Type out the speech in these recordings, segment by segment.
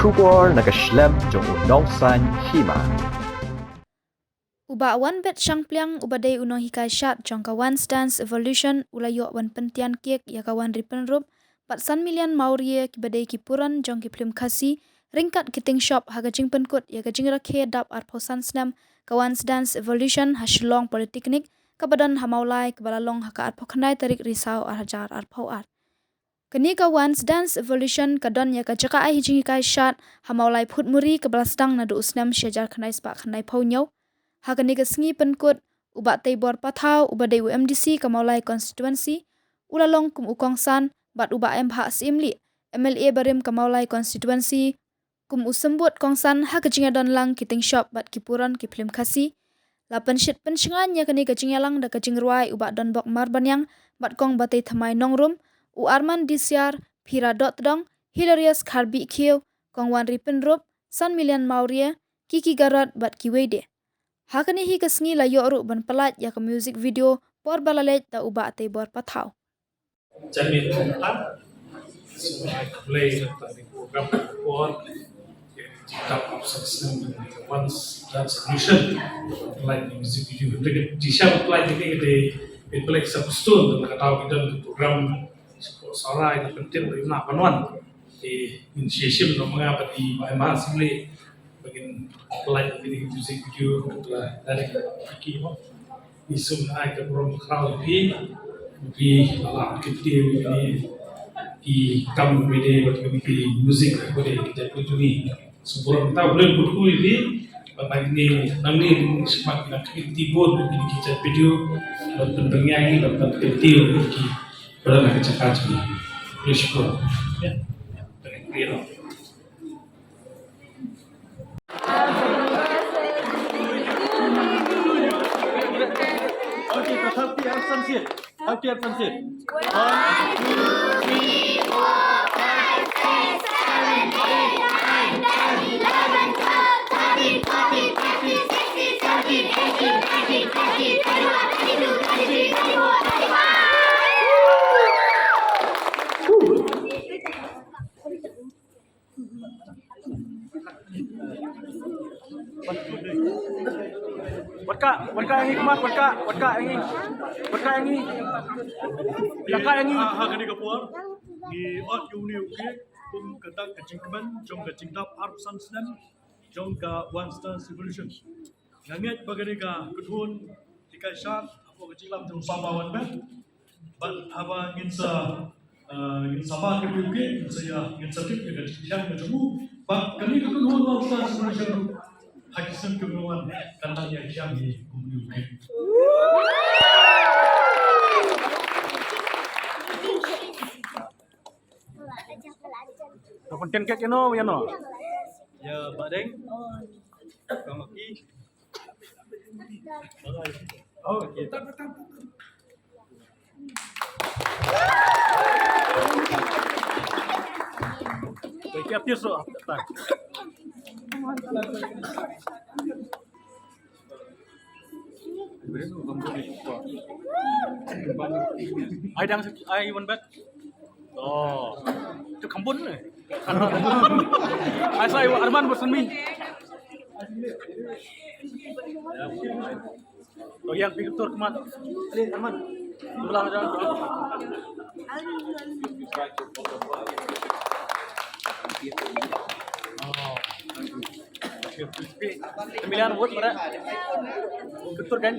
Shubor nakaslem jong unongsan hima. Uba wan bet syangpliang ubadai unong hikai syat jong kawan Dance Evolution ulayo wan pentian kek ya kawan ripen rup 400 million maurie kibadai kipuran jong kiplim kasi ringkat kiting shop haga jing penkut ya gajing rakhe dap arposan snam kawan Dance Evolution hasilong politeknik kabadan hamaulai kebalalong haka arpokandai tarik risau arhajar arpau ar. Kini kawan Dance Evolution kadon ya kajaka ai hijing hikai syat hamaulai phut muri kebalasdang nadu usnam syajar kandai spak kandai pau nyau. Hakani kesengi penkut ubat taibor pathau ubadai UMDC kamaulai konstituensi ulalong kum ukongsan bat uba MH simli MLA barim kamaulai konstituensi kum usembut kongsan ha kejingadon lang kiting shop bat kipuran kiplim kasi lapan shit pencengan ya kani kejingalang da kejingruai ubat don bok marbanyang bat kong batai thamai nongrum u Arman Disyar Phira dot dong Hilarious Kharbi Khieu kongwan ripen rup san million mauria Kiki Garot bat kiwede. Hakani hi kesengi layo ru ban pelat ya ke music video por balalet da uba te bor pathau. Jadi tentang sebagai play tentang program por jika sukses dengan once dan solution like music video dengan disha play ini play substone dan kata kita program suara ini penting bagi nak panuan di initiation namanya apa di bahasa asli bagian play ini music video dari kiki isu naik ke program crowd di ala kita ini di kamu beda bagi musik boleh kita pelajari sebelum kita boleh buku ini bagi ini nanti semakin aktif di kita video dan bernyanyi dan aktif di dalam kerja bersyukur ya terima. Okay, happy sunset. Happy sunset. 1, 2, 3, 4, 5, 6, 7, 8, 9, 10, 11, 12, 13, 14, 15, 16, 17, 18, 19, 20, 21, 22, 23, 24, 25. Warka yang ini kemat, warka yang ini. Warka yang ini. Hak ni kapur ni ot uni uke kum kata kacing keman jom kacing dap arsan senam jom ka one star revolution. Nganget bagani ka kedun tikai syat apa kacing lam jom sama wan ben. Ban haba nginsa sama ke uke saya nginsa tip ke kacing syat ke jemu. Ba kami kedun one star revolution hakisan kebenaran kantanya yang di uni uke. Konten kek no, ya no. Ya badeng. Kamu ki. Oh, kita. Baik apis so. Ai one bet. Oh, itu kambun nih. Asal Arman bosan mi. Oh yang pintu kemat. Ali Arman. Pulang aja. Oh. Sembilan buat mereka. Ketur kan?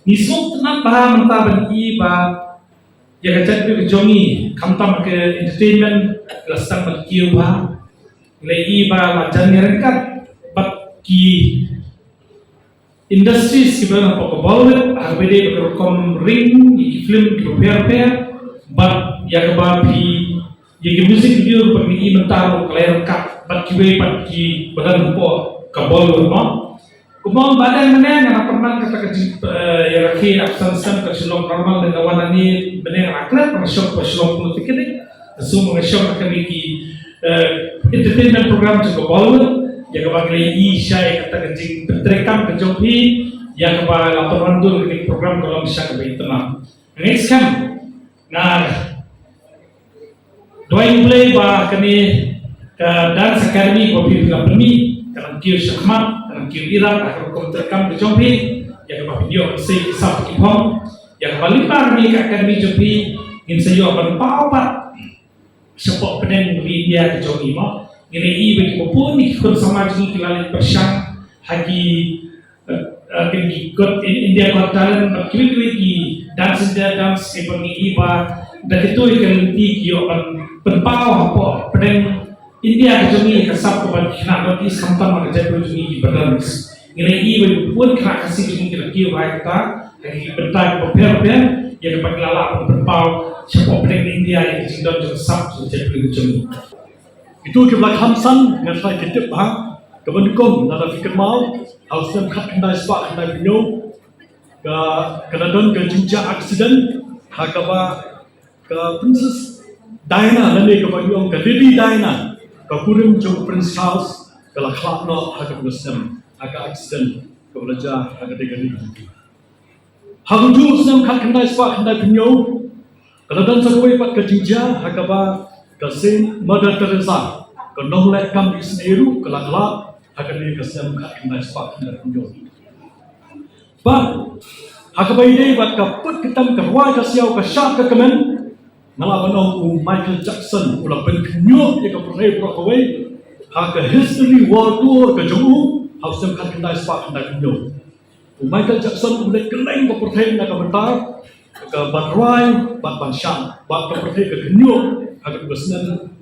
Nismo tenang paham mentah bagi ya kacang ke jongi kamtam ke entertainment kelasang bagi lagi macam ngerengkat bagi industri sebenarnya pokok bawah arbede berkom ring film repair ya kebabi ya musik video bagi mentah kelengkap bagi badan po kabol no kumong badan mana yang pernah kata kecil ya lagi aksan keselong normal dan kawan ini benar aklat masuk keselong politik ini semua masuk akan bagi entertainment program juga bawah yang kebagai isya yang kata kecil berterekam kejopi yang kebagai laporan dulu ini program kalau bisa kebaik tenang next kan nah doain play kami dance academy kopi film ini karena kio syahmat karena kio irak akan tertekam kejopi yang kebagai video saya sab kipong yang paling kami academy jopi ingin saya akan papat sepok pedang beli dia ke jogi mo ngene i bagi popon ni kon sama jing kilale persang hagi bagi god India Got Talent bagi dance ke pengi iba dak itu ikan ti kio penpau apa pedang India ke jogi ke sap ko ban kina bagi sampan ma ke jogi badan ngene i bagi popon kena kasih jing kio ba kita hagi bentar popper yang dapat lala penpau sepok pedang India yang jingdon juga sap jadi jogi itu kiblat hamsan dengan saya kitip kebenikong nada fikir mau harus yang kat kendai spak kendai pinyo ke kenadon ke jinja aksiden hakaba ke Princess Diana nani ke bagiong ke Lady Diana ke kurim jong Prince Charles ke lakhlak no hakaba nesem haka aksiden ke belajar haka degani haguju senam kat kendai spak kendai pinyo kenadon sakwe pat ke jinja hakaba Kasin Mother Teresa, kenolak kami sendiri kelak-kelak akan dikasih kat kena sepak kena tunjuk. Bah, hakabai ini buat kaput kita kerwai kasiau kasyak ke kemen, ngalaban orang Michael Jackson ulah penkenyuk yang kepercayaan berakawai, haka history world tour ke jauh, harusnya kat kena sepak kena tunjuk. Michael Jackson udah keleng kepercayaan nak bentar, ke batrai, bat bansyang, bat kepercayaan ke kenyuk. Agak bersenang